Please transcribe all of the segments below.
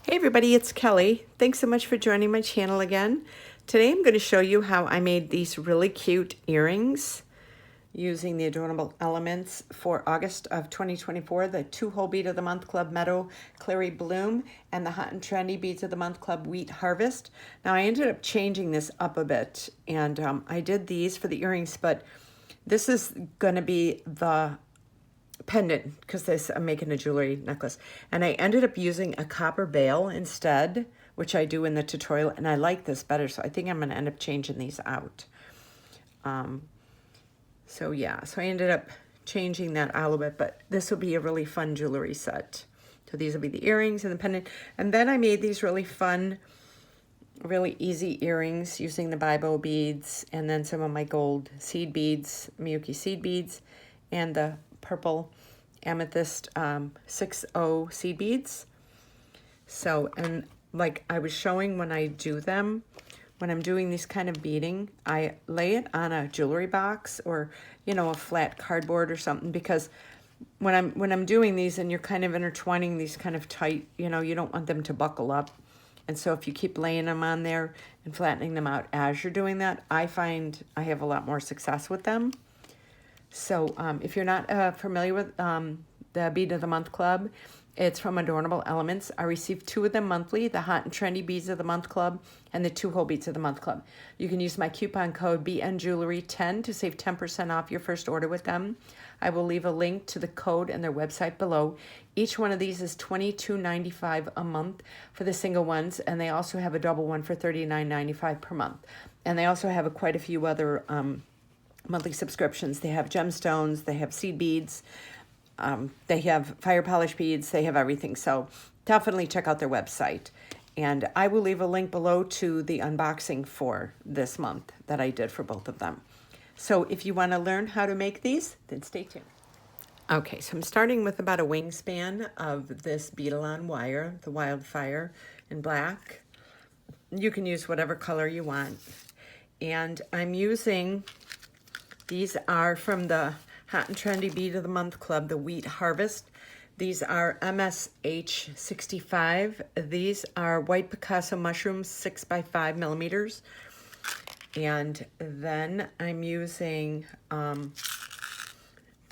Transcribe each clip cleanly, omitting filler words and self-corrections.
Hey everybody, it's Kelly. Thanks so much for joining my channel again. Today I'm going to show you how I made these really cute earrings using the Adornable elements for August of 2024, the 2-hole bead of the month club Meadow Clary Bloom and the hot and trendy beads of the month club Wheat Harvest. Now I ended up changing this up a bit, and I did these for the earrings, but this is going to be the pendant because I'm making a jewelry necklace, and I ended up using a copper bail instead, which I do in the tutorial, and I like this better, so I think I'm going to end up changing these out. So yeah, so I ended up changing that out a little bit, but this will be a really fun jewelry set. So these will be the earrings and the pendant, and then I made these really fun, really easy earrings using the Bibo beads, and then some of my gold seed beads, Miyuki seed beads, and the purple amethyst 6-0 seed beads. So, and like I was showing when I do them, when I'm doing these kind of beading, I lay it on a jewelry box or, you know, a flat cardboard or something, because when I'm doing these and you're kind of intertwining these kind of tight, you know, you don't want them to buckle up. And so if you keep laying them on there and flattening them out as you're doing that, I find I have a lot more success with them. So if you're not familiar with the Bead of the Month Club, it's from Adornable Elements. I receive 2 of them monthly, the Hot and Trendy Beads of the Month Club and the 2-hole Beads of the Month Club. You can use my coupon code BNJewelry10 to save 10% off your first order with them. I will leave a link to the code and their website below. Each one of these is $22.95 a month for the single ones, and they also have a double one for $39.95 per month. And they also have quite a few other monthly subscriptions. They have gemstones, they have seed beads, they have fire polish beads, they have everything. So definitely check out their website. And I will leave a link below to the unboxing for this month that I did for both of them. So if you want to learn how to make these, then stay tuned. Okay, so I'm starting with about a wingspan of this beadle-on wire, the Wildfire in black. You can use whatever color you want. And I'm using, these are from the Hot and Trendy Bead of the Month Club, the Wheat Harvest. These are MSH 65. These are white Picasso mushrooms, 6 by 5 millimeters. And then I'm using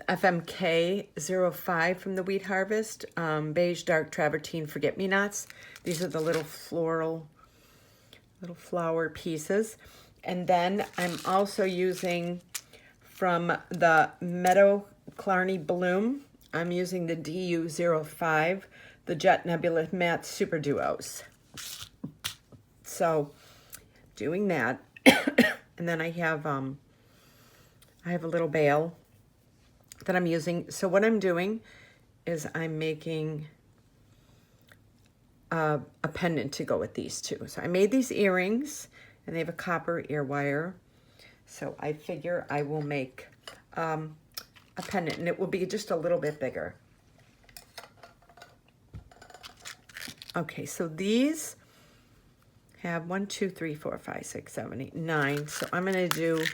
FMK 05 from the Wheat Harvest, beige dark travertine forget-me-nots. These are the little floral, little flower pieces. And then I'm also using from the Meadow Clary Bloom, I'm using the DU05, the Jet Nebula Matte Super Duos. So doing that, and then I have a little bail that I'm using. So what I'm doing is I'm making a pendant to go with these two. So I made these earrings, and they have a copper ear wire. So I figure I will make a pendant, and it will be just a little bit bigger. Okay, so these have 1, 2, 3, 4, 5, 6, 7, 8, 9. So I'm going to do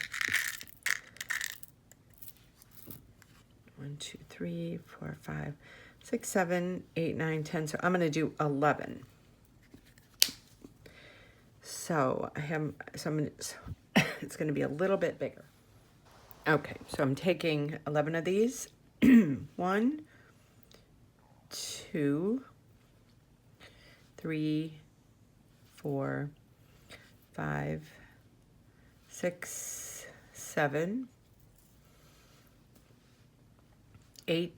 1, 2, 3, 4, 5, 6, 7, 8, 9, 10. So I'm going to do 11. So I have, it's going to be a little bit bigger. Okay, so I'm taking 11 of these. 1, 2, 3, 4, 5, 6, 7, 8,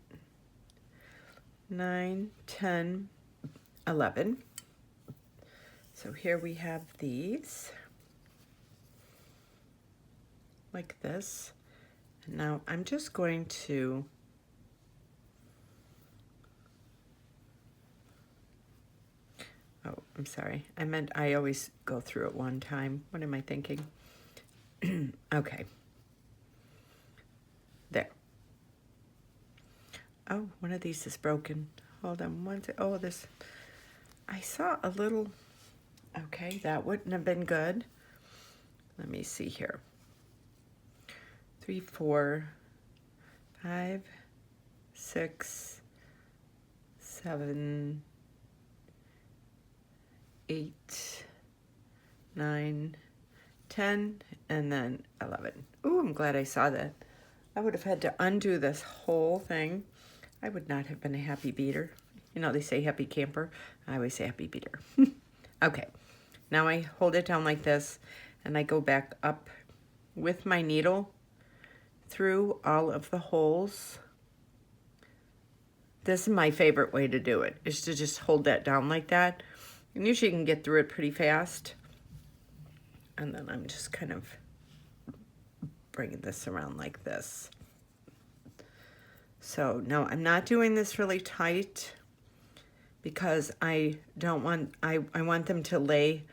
9, 10, 11. So here we have these, like this. And now I'm just going to Oh, I'm sorry. I meant I always go through it one time. What am I thinking? Okay. There. Oh, one of these is broken. Hold on one second. Oh, this. I saw a little. Okay, that wouldn't have been good. Let me see here. 3, 4, 5, 6, 7, 8, 9, 10, and then 11. Ooh, I'm glad I saw that. I would have had to undo this whole thing. I would not have been a happy beater. You know, they say happy camper. I always say happy beater. Okay, now I hold it down like this, and I go back up with my needle through all of the holes. This is my favorite way to do it, is to just hold that down like that. And usually you can get through it pretty fast. And then I'm just kind of bringing this around like this. So no, I'm not doing this really tight because I don't want, I want them to lay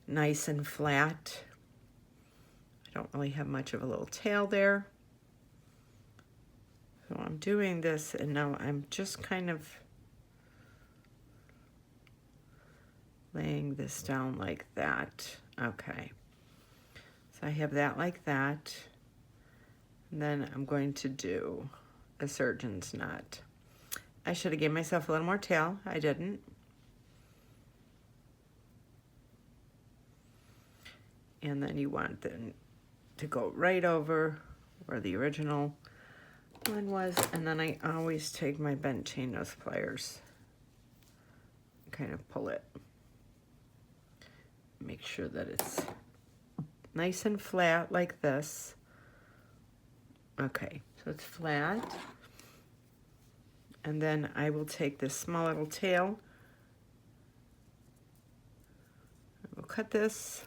nice and flat. I don't really have much of a little tail there. So I'm doing this, and now I'm just kind of laying this down like that. Okay. So I have that like that. And then I'm going to do a surgeon's knot. I should have given myself a little more tail. I didn't. And then you want them to go right over where the original one was. And then I always take my bent chain nose pliers, kind of pull it. Make sure that it's nice and flat like this. Okay, so it's flat. And then I will take this small little tail. I will cut this.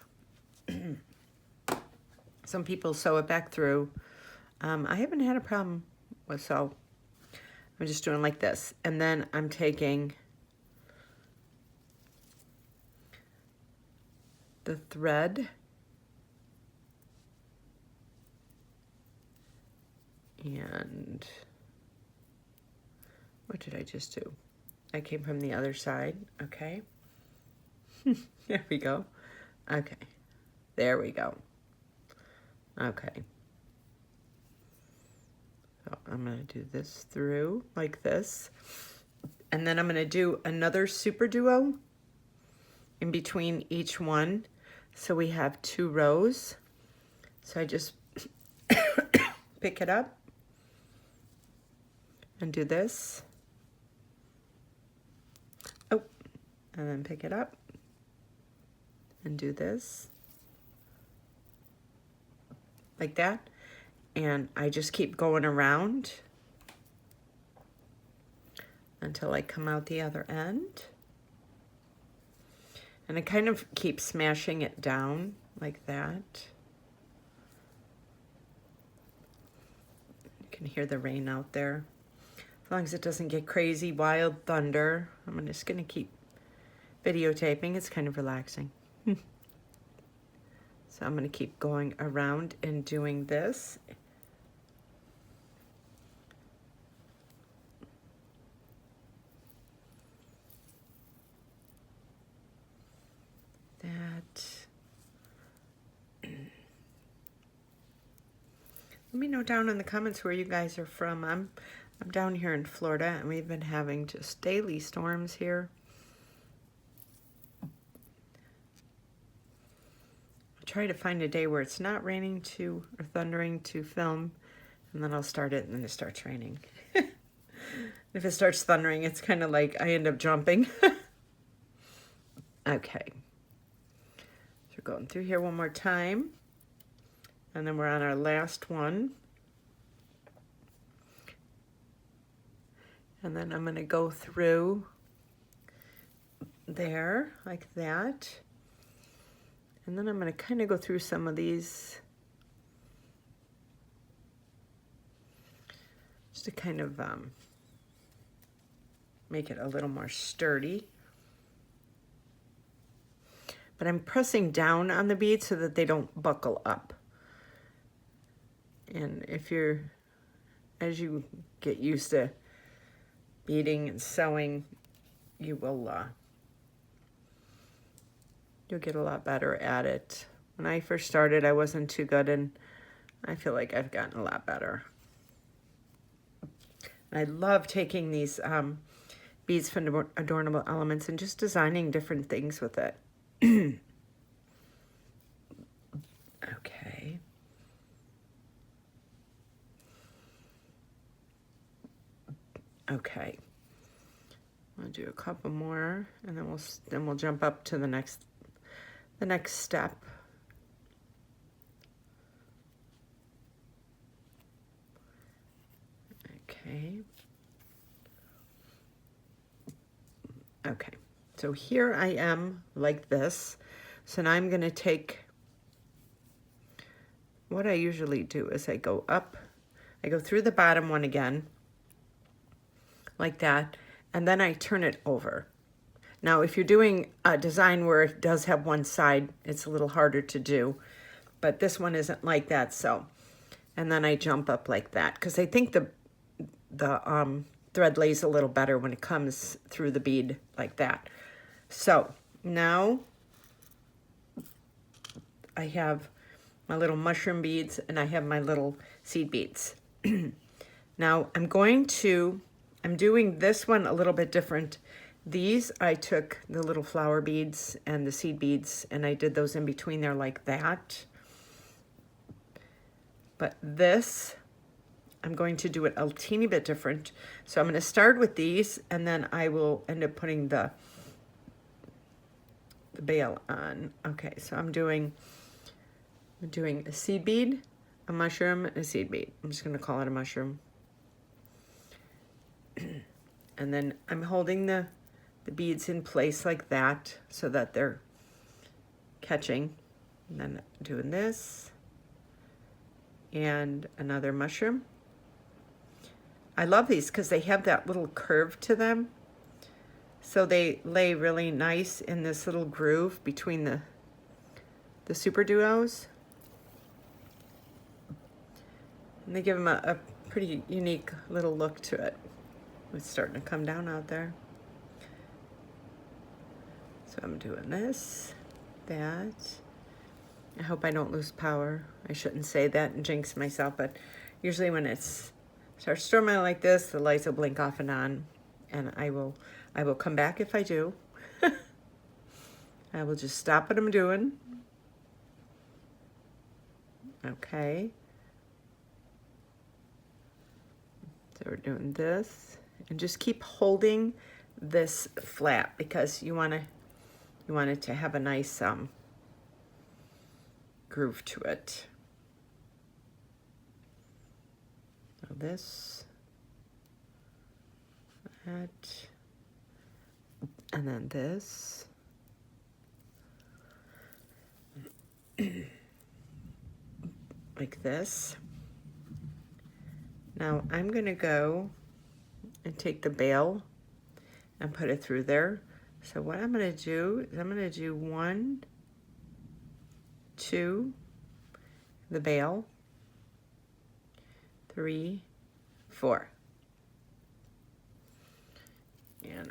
Some people sew it back through. I haven't had a problem with sew. I'm just doing like this. And then I'm taking the thread and what did I just do? I came from the other side, okay. There we go. Okay, there we go. Okay. So I'm gonna do this through like this. And then I'm gonna do another super duo in between each one. So we have 2 rows. So I just pick it up and do this. Oh, and then pick it up and do this. Like that. And I just keep going around until I come out the other end. And I kind of keep smashing it down like that. You can hear the rain out there. As long as it doesn't get crazy, wild thunder, I'm just gonna keep videotaping. It's kind of relaxing. So I'm gonna keep going around and doing this. Let me know down in the comments where you guys are from. I'm down here in Florida, and we've been having just daily storms here. I'll try to find a day where it's not raining or thundering to film, and then I'll start it, and then it starts raining. If it starts thundering, it's kind of like I end up jumping. Okay. So we're going through here one more time. And then we're on our last one. And then I'm going to go through there like that. And then I'm going to kind of go through some of these just to kind of make it a little more sturdy. but I'm pressing down on the beads so that they don't buckle up. And if you're, as you get used to beading and sewing, you will, you'll get a lot better at it. When I first started, I wasn't too good, and I feel like I've gotten a lot better. I love taking these beads from Adornable Elements and just designing different things with it. Okay. Okay. I'll do a couple more, and then we'll jump up to the next step. Okay. Okay. So here I am like this. So now I'm going to take, what I usually do is I go up, I go through the bottom one again, like that, and then I turn it over. Now, if you're doing a design where it does have one side, it's a little harder to do, but this one isn't like that, so. And then I jump up like that, because I think the thread lays a little better when it comes through the bead like that. So now I have my little mushroom beads and I have my little seed beads. Now I'm doing this one a little bit different. These, I took the little flower beads and the seed beads and I did those in between there like that. But this, I'm going to do it a teeny bit different. So I'm going to start with these, and then I will end up putting the bail on. Okay, so I'm doing a seed bead, a mushroom, and a seed bead. I'm just going to call it a mushroom. And then I'm holding the beads in place like that so that they're catching. And then doing this and another mushroom. I love these because they have that little curve to them. So they lay really nice in this little groove between the super duos. And they give them a pretty unique little look to it. It's starting to come down out there. So I'm doing this, that. I hope I don't lose power. I shouldn't say that and jinx myself, but usually when it's starts storming like this, the lights will blink off and on, and I will come back if I do. I will just stop what I'm doing. Okay. So we're doing this, and just keep holding this flat because you want it to have a nice groove to it. So this, that, and then this. Like this. Now I'm going to go and take the bail and put it through there. So what I'm going to do is I'm going to do 1, 2, the bail, 3, 4. And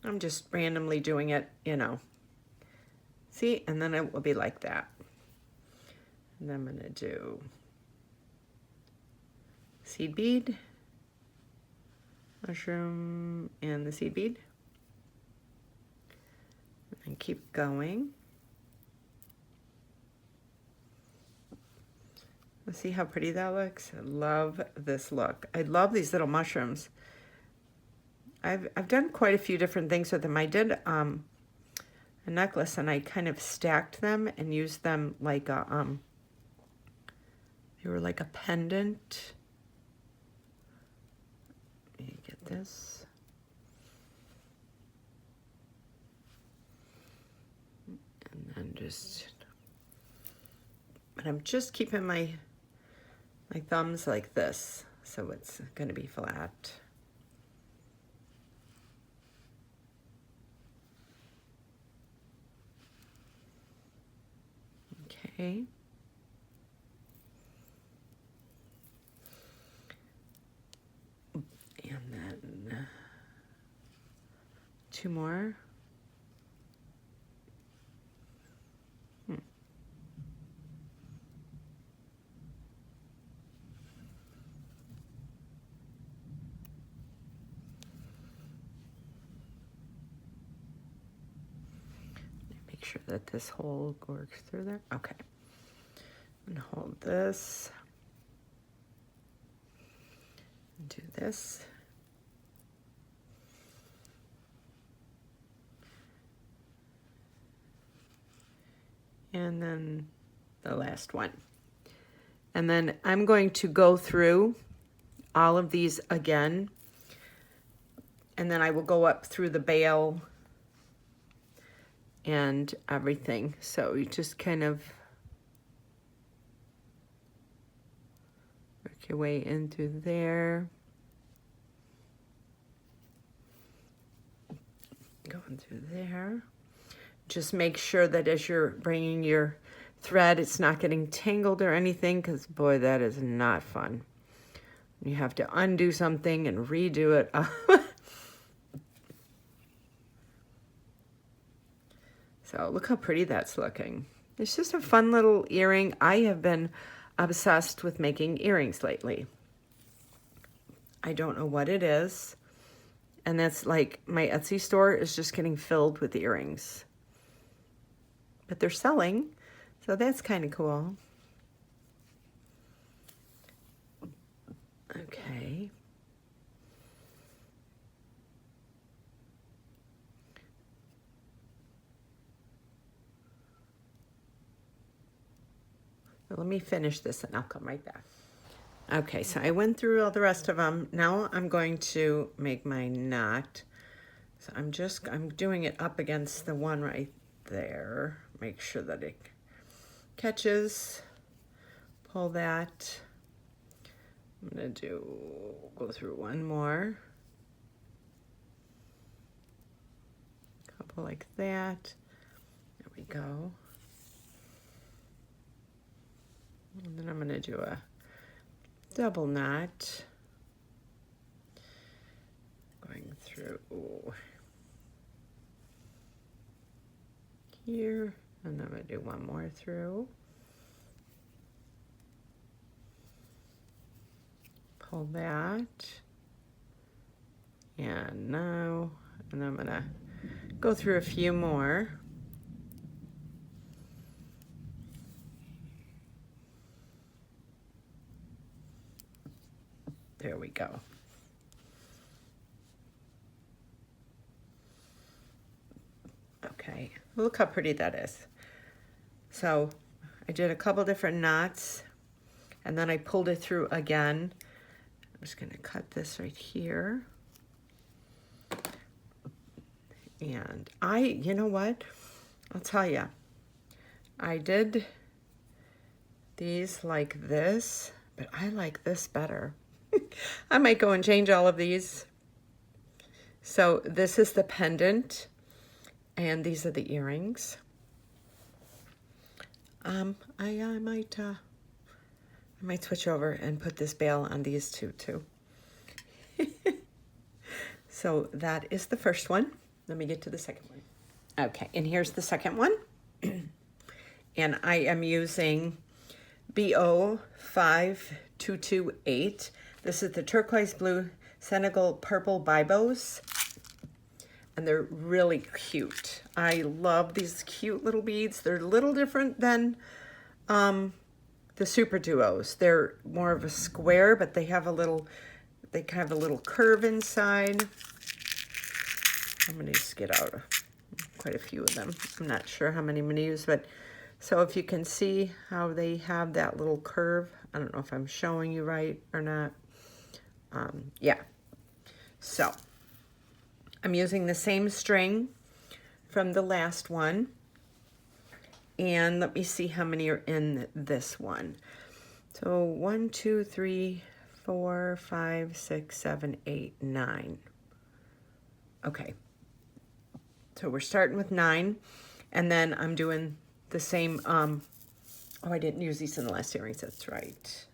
I'm just randomly doing it, you know. See, and then it will be like that. And I'm going to do seed bead, mushroom, and the seed bead. And keep going. Let's see how pretty that looks. I love this look. I love these little mushrooms. I've done quite a few different things with them. I did a necklace and I kind of stacked them and used them like a they were like a pendant. Let me get this. And then but I'm just keeping my thumbs like this, so it's going to be flat. Okay. And then 2 more. Make sure that this hole works through there. Okay. And hold this. Do this. And then the last one. And then I'm going to go through all of these again, and then I will go up through the bail and everything. So you just kind of work your way into there. Going through there. Just make sure that as you're bringing your thread, it's not getting tangled or anything, because boy, that is not fun. You have to undo something and redo it. So look how pretty that's looking. It's just a fun little earring. I have been obsessed with making earrings lately. I don't know what it is. And that's like my Etsy store is just getting filled with earrings. But they're selling, so that's kind of cool. Okay. So let me finish this and I'll come right back. Okay, so I went through all the rest of them. Now I'm going to make my knot. So I'm doing it up against the one right there. Make sure that it catches. Pull that. I'm gonna go through one more. Couple like that. There we go. And then I'm gonna do a double knot. Going through here, and then I'm gonna do one more through. Pull that. And now, and I'm gonna go through a few more. There we go. Okay, look how pretty that is. So I did a couple different knots, and then I pulled it through again. I'm just gonna cut this right here. And you know what? I'll tell you, I did these like this, but I like this better. I might go and change all of these. So this is the pendant, and these are the earrings. I might switch over and put this bail on these two too. So that is the first one. Let me get to the second one. Okay, and here's the second one. And I am using BO5228. This is the turquoise blue Senegal purple bibos. And they're really cute. I love these cute little beads. They're a little different than the super duos. They're more of a square, but they have a little curve inside. I'm gonna just get out quite a few of them. I'm not sure how many I'm gonna use, but so if you can see how they have that little curve, I don't know if I'm showing you right or not. Yeah, so I'm using the same string from the last one, and let me see how many are in this one. So 1, 2, 3, 4, 5, 6, 7, 8, 9. Okay, so we're starting with 9, and then I'm doing the same Oh, I didn't use these in the last earrings, that's right.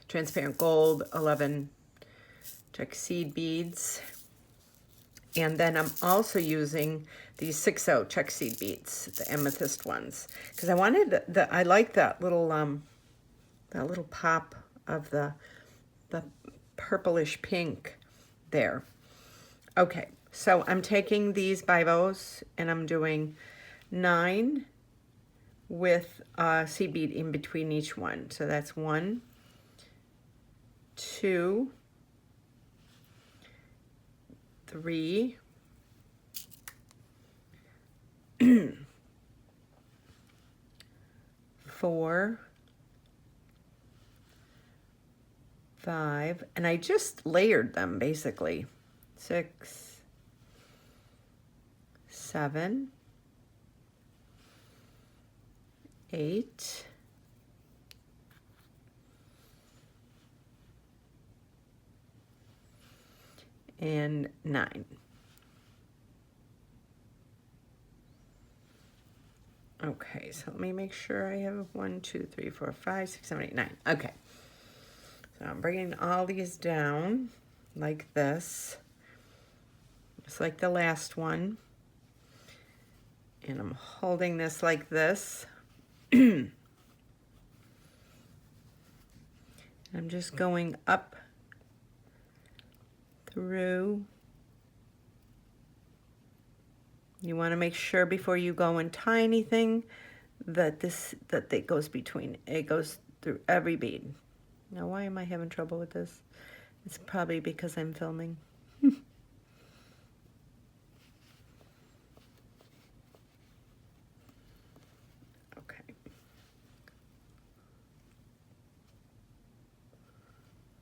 Transparent gold, 11 check seed beads. And then I'm also using these 6/0 check seed beads, the amethyst ones, because I wanted I like that little pop of the purplish pink there. Okay, so I'm taking these bibos and I'm doing 9 with a seed bead in between each one. So that's 1, 2, 3, 4, 5, and I just layered them basically. 6, 7, 8, 9. Okay, so let me make sure I have 1, 2, 3, 4, 5, 6, 7, 8, 9. Okay, so I'm bringing all these down like this, just like the last one, and I'm holding this like this. I'm just going up through. You want to make sure before you go and tie anything that it goes between, it goes through every bead. Now, why am I having trouble with this? It's probably because I'm filming. Okay.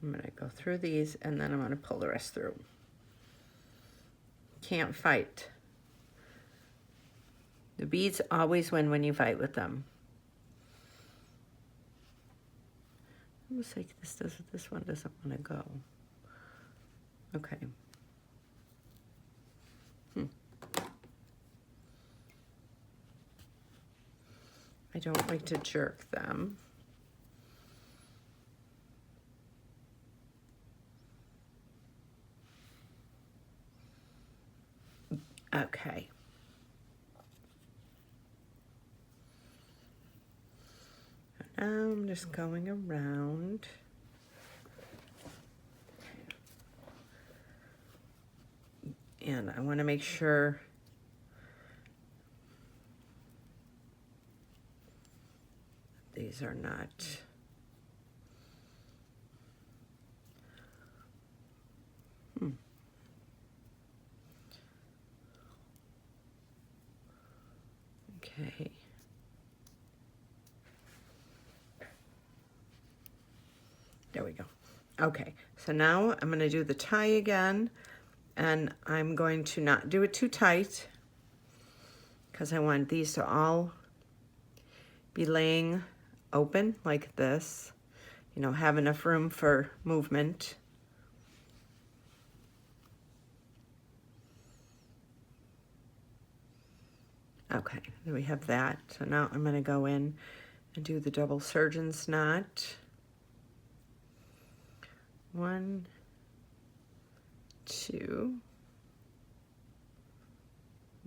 I'm going to go through these and then I'm going to pull the rest through. Can't fight. The beads always win when you fight with them. Looks like this one doesn't want to go. Okay. I don't like to jerk them. Okay. Now I'm just going around. And I want to make sure these are not okay. There we go. Okay, so now I'm going to do the tie again, and I'm going to not do it too tight because I want these to all be laying open like this, you know, have enough room for movement. Okay, there we have that. So now I'm going to go in and do the double surgeon's knot. 1, 2.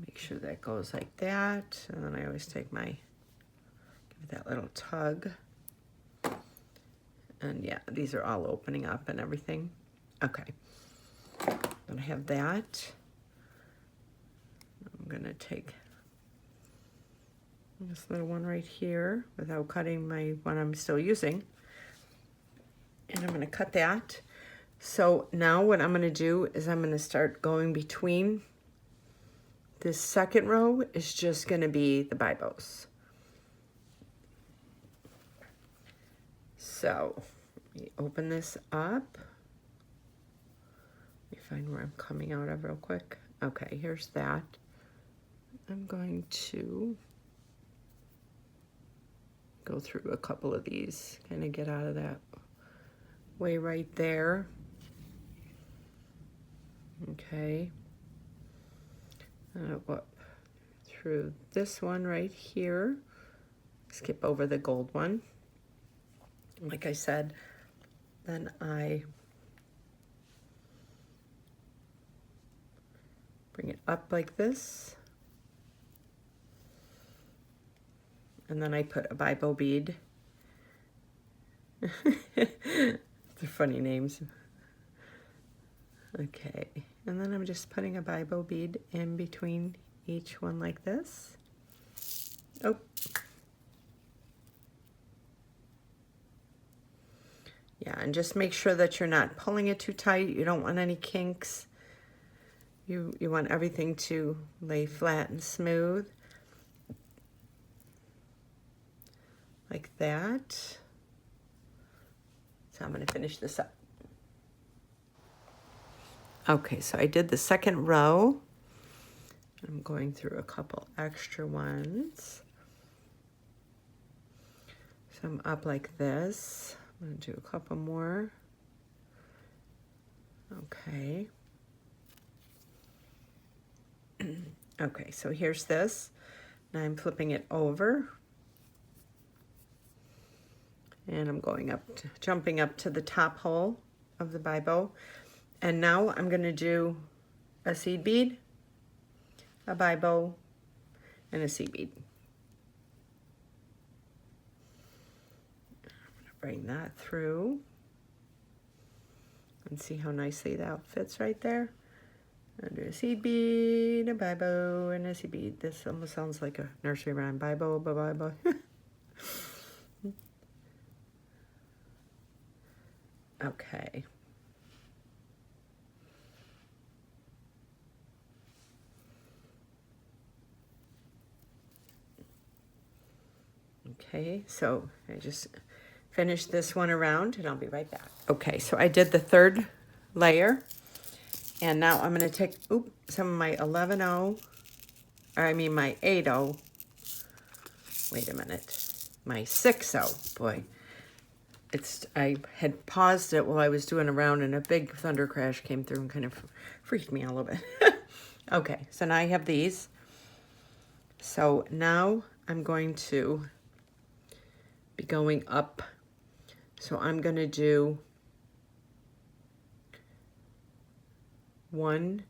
Make sure that goes like that. And then I always take my, give it that little tug. And yeah, these are all opening up and everything. Okay. Then I have that. I'm going to take this little one right here without cutting my one I'm still using. And I'm going to cut that. So now what I'm going to do is I'm going to start going between. This second row is just going to be the bibos. So let me open this up. Let me find where I'm coming out of real quick. Okay, here's that. I'm going to go through a couple of these, kind of get out of that way right there. Okay. I'll go up through this one right here. skip over the gold one. Like I said, then I bring it up like this. And then I put a bibo bead. They're funny names. Okay, and then I'm just putting a bibo bead in between each one like this. Oh. Yeah, and just make sure that you're not pulling it too tight. You don't want any kinks. You want everything to lay flat and smooth. Like that. So I'm going to finish this up. Okay, so I did the second row. I'm going through a couple extra ones. So I'm up like this. I'm going to do a couple more. Okay. Okay, so here's this. Now I'm flipping it over. And I'm going up, jumping up to the top hole of the bibo. And now I'm going to do a seed bead, a bibo, and a seed bead. I'm going to bring that through and see how nicely that fits right there. And do a seed bead, a bibo, and a seed bead. This almost sounds like a nursery rhyme. Bibo, bibo. Okay. Okay, so I just finished this one around and I'll be right back. Okay, so I did the third layer and now I'm going to take some of my 11-0, or I mean my 8-0, wait a minute, my 6-0, boy. I had paused it while I was doing a round and a big thunder crash came through and kind of freaked me out a little bit. Okay, so now I have these. So now I'm going to be going up. So I'm going to do one,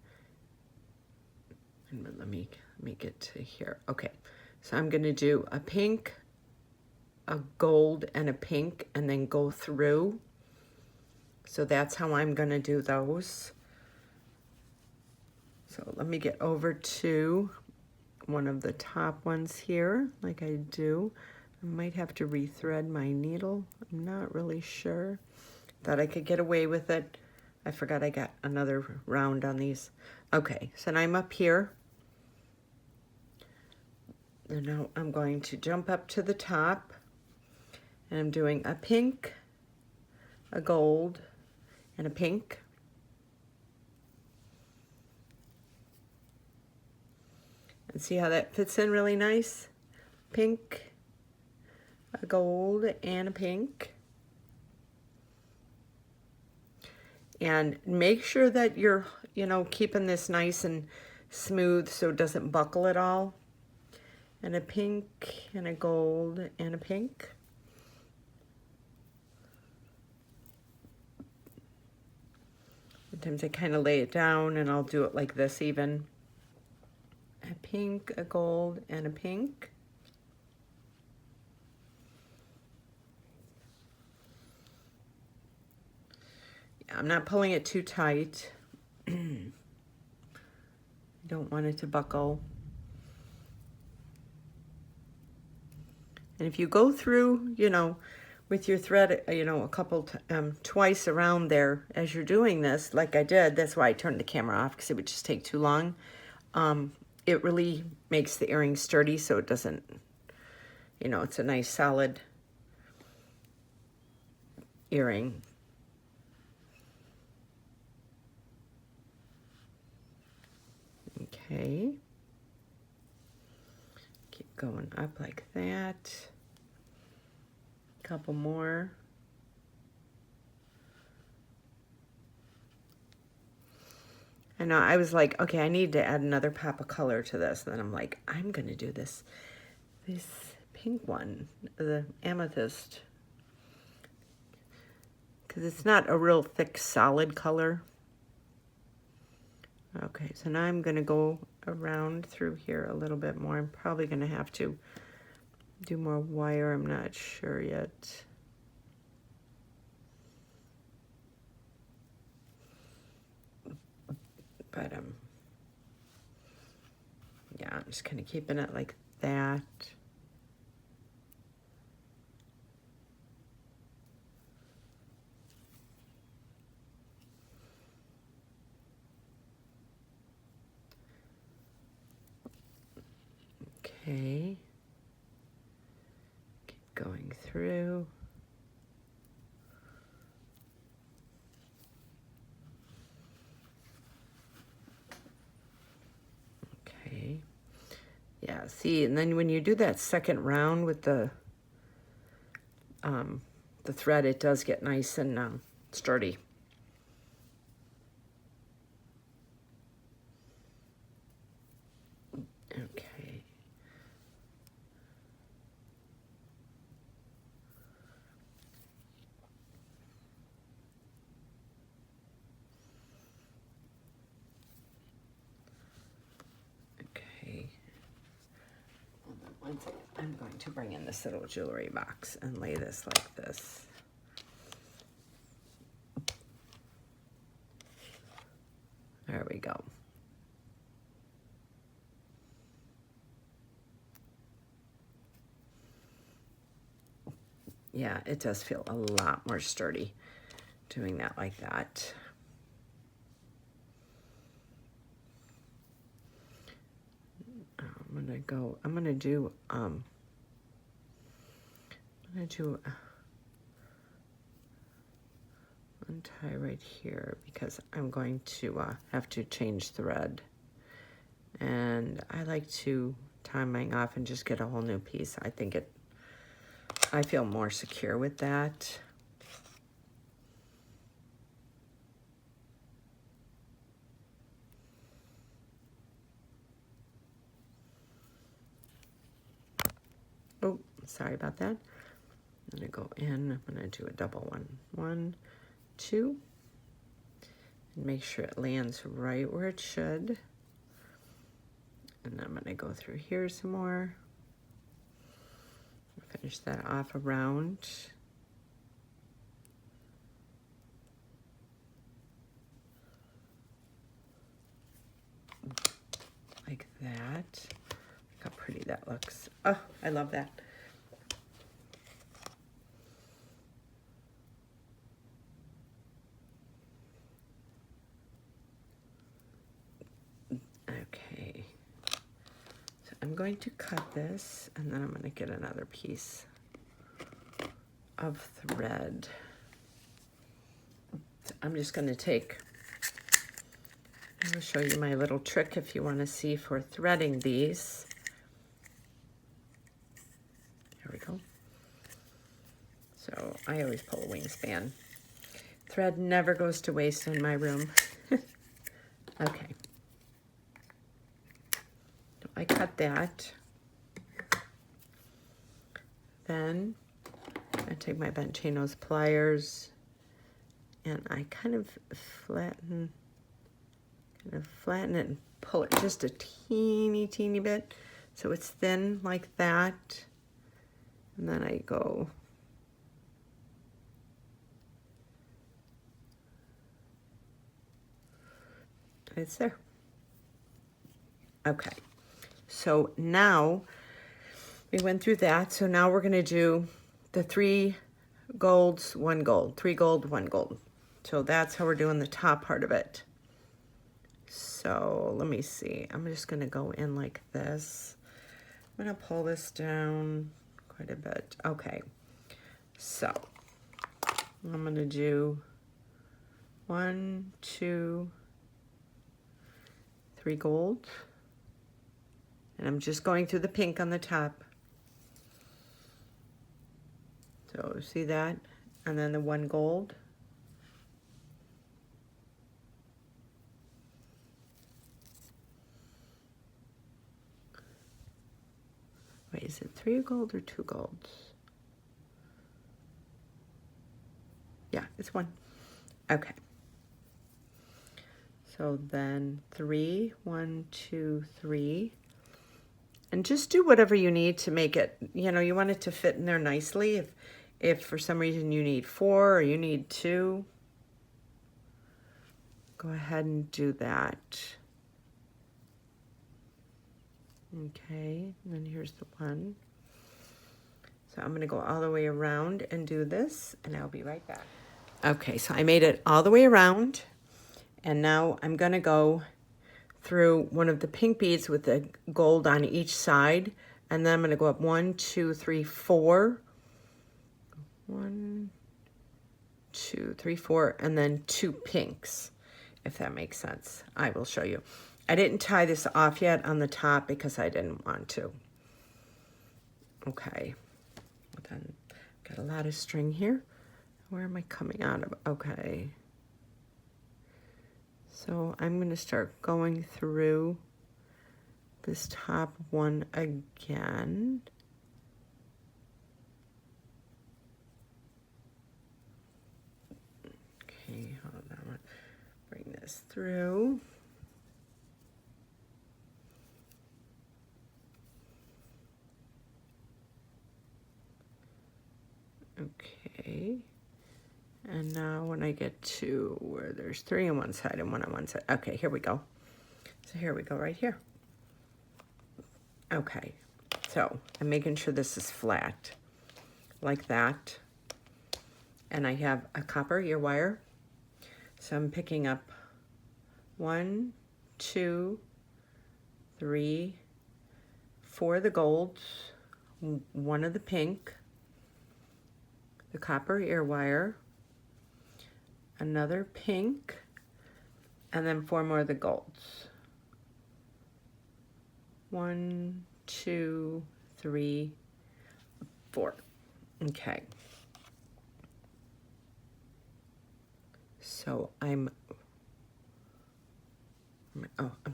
and let me get to here. Okay, so I'm going to do a pink, a gold, and a pink, and then go through. So that's how I'm going to do those. So let me get over to one of the top ones here, like I do. I might have to rethread my needle. I'm not really sure. Thought I could get away with it. I forgot I got another round on these. Okay, so now I'm up here. And now I'm going to jump up to the top. And I'm doing a pink, a gold, and a pink. And see how that fits in really nice? Pink, a gold, and a pink. And make sure that you're, keeping this nice and smooth so it doesn't buckle at all. And a pink, and a gold, and a pink. Sometimes I kind of lay it down and I'll do it like this even. A pink, a gold, and a pink. Yeah, I'm not pulling it too tight. I don't want it to buckle. And if you go through, with your thread, a couple, twice around there as you're doing this, like I did, that's why I turned the camera off, because it would just take too long. It really makes the earring sturdy, so it doesn't, it's a nice solid earring. Okay. Keep going up like that. Couple more. I know, I was like, okay, I need to add another pop of color to this. And then I'm like, I'm going to do this pink one, the amethyst, because it's not a real thick solid color. Okay, so now I'm going to go around through here a little bit more. I'm probably going to have to do more wire, I'm not sure yet. But yeah, I'm just kind of keeping it like that. Okay. Keep going through. Okay. Yeah, see, and then when you do that second round with the thread, it does get nice and sturdy. Okay. Okay. Hold on one second. I'm going to bring in this little jewelry box and lay this like this. There we go. Yeah, it does feel a lot more sturdy doing that like that. I'm gonna do untie right here because I'm going to have to change thread. And I like to tie mine off and just get a whole new piece. I feel more secure with that. Oh, sorry about that. I'm gonna go in, I'm gonna do a double one. 1, 2, and make sure it lands right where it should. And I'm gonna go through here some more. Finish that off around. Like that. Look how pretty that looks. Oh, I love that. Okay. So I'm going to cut this and then I'm going to get another piece of thread. So I'm just going to take, I'm going to show you my little trick if you want to see for threading these. Here we go. So I always pull a wingspan. Thread never goes to waste in my room. Okay. So I cut that. Then I take my bent chain nose pliers and I kind of flatten it and pull it just a teeny bit so it's thin like that. And then I go it's there. Okay, so now we went through that. So now we're going to do the 3 golds, 1 gold, 3 gold, 1 gold. So that's how we're doing the top part of it. So let me see. I'm just going to go in like this. I'm going to pull this down quite a bit. Okay, so I'm going to do 1, 2, 3 gold. And I'm just going through the pink on the top. So see that? And then the 1 gold. Wait, is it 3 gold or 2 golds? Yeah, it's 1. Okay. So then 3, 1, 2, 3. And just do whatever you need to make it, you know, you want it to fit in there nicely. If for some reason you need 4 or you need 2, go ahead and do that. Okay, and then here's the 1. So I'm going to go all the way around and do this, and I'll be right back. Okay, so I made it all the way around, and now I'm going to go through one of the pink beads with the gold on each side, and then I'm going to go up 1, 2, 3, 4. 1, 2, 3, 4, and then 2 pinks, if that makes sense. I will show you. I didn't tie this off yet on the top because I didn't want to. Okay, well then, got a lot of string here. Where am I coming out of? Okay. So I'm going to start going through this top one again. Okay, hold on, I'm going to bring this through. Okay, and now when I get to where there's 3 on one side and 1 on one side, okay, here we go. So here we go right here. Okay, so I'm making sure this is flat like that, and I have a copper ear wire, so I'm picking up 1, 2, 3, 4 of the golds, 1 of the pink, the copper ear wire, another pink, and then 4 more of the golds. 1, 2, 3, 4. Okay. So I'm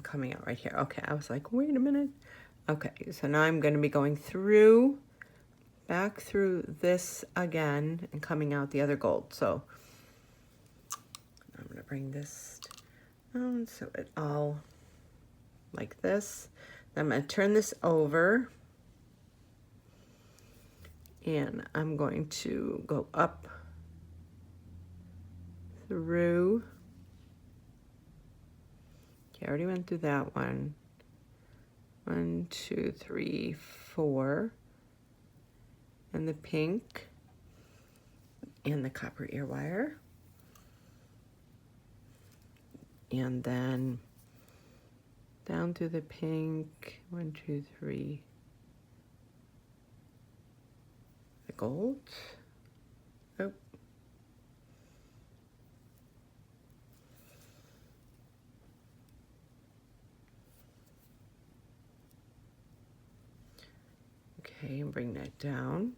coming out right here. Okay, I was like, wait a minute. Okay, so now I'm going to be going through, back through this again and coming out the other gold. So I'm going to bring this down so it all like this. Then I'm going to turn this over, and I'm going to go up through. Okay, I already went through that one. 1, 2, 3, 4. And the pink and the copper ear wire. And then down through the pink, 1, 2, 3. The gold. Oh. Okay, and bring that down.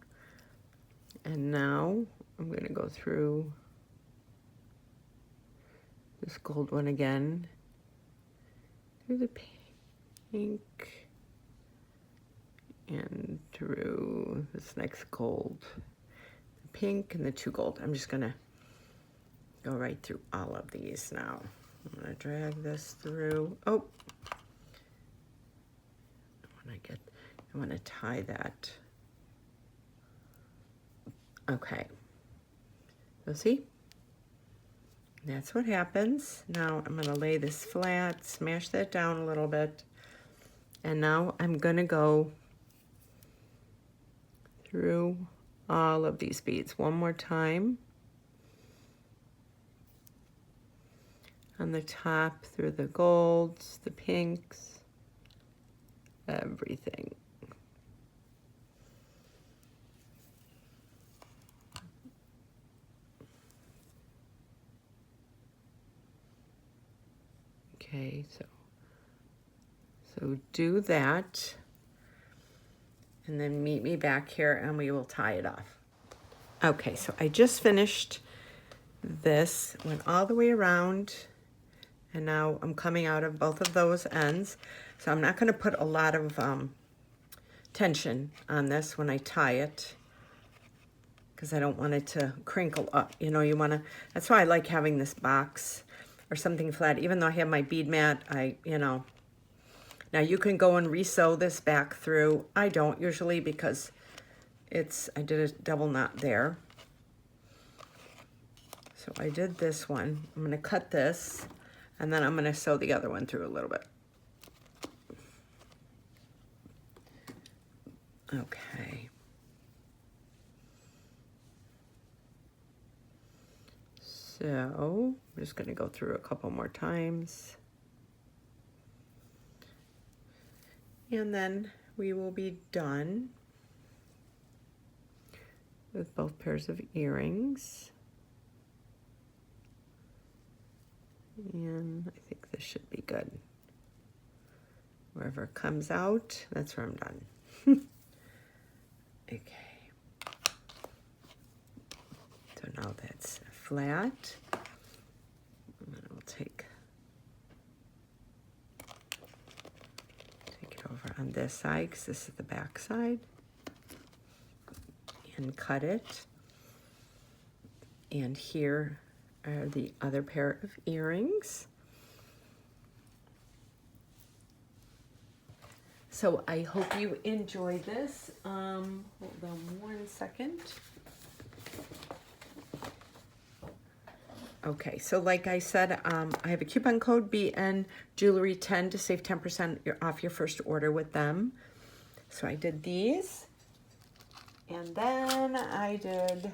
And now I'm going to go through this gold one again, through the pink, and through this next gold, the pink and the 2 gold. I'm just going to go right through all of these now. I'm going to drag this through. Oh, I want to tie that. Okay, so see, that's what happens. Now I'm going to lay this flat, smash that down a little bit, and now I'm going to go through all of these beads one more time. On the top, through the golds, the pinks, everything. Okay, so do that, and then meet me back here and we will tie it off. Okay, so I just finished this, went all the way around, and now I'm coming out of both of those ends. So I'm not going to put a lot of tension on this when I tie it, because I don't want it to crinkle up. You know, you want to, that's why I like having this box or something flat. Even though I have my bead mat, you know. Now you can go and re-sew this back through. I don't usually because I did a double knot there. So I did this one. I'm going to cut this, and then I'm going to sew the other one through a little bit. Okay. So I'm just going to go through a couple more times. And then we will be done with both pairs of earrings. And I think this should be good. Wherever it comes out, that's where I'm done. Okay. So now that's flat. And then I'll take it over on this side, because this is the back side, and cut it. And here are the other pair of earrings. So I hope you enjoy this. Hold on 1 second. Okay, so like I said, I have a coupon code BNJewelry10 to save 10% off your first order with them. So I did these, and then I did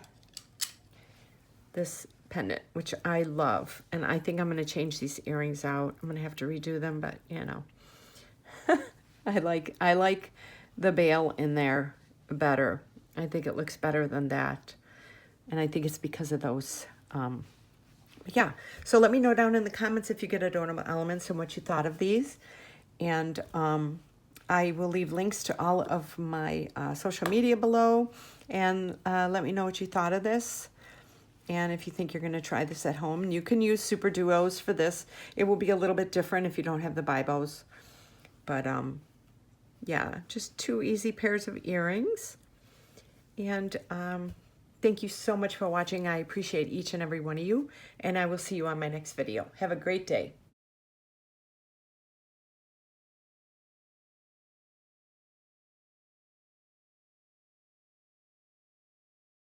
this pendant, which I love, and I think I'm going to change these earrings out. I'm going to have to redo them, but you know, I like the bail in there better. I think it looks better than that, and I think it's because of those. Yeah, so let me know down in the comments if you get Adornable Elements and what you thought of these. And I will leave links to all of my social media below. And let me know what you thought of this. And if you think you're going to try this at home. And you can use super duos for this. It will be a little bit different if you don't have the bibos. But yeah, just 2 easy pairs of earrings. And thank you so much for watching. I appreciate each and every one of you, and I will see you on my next video. Have a great day.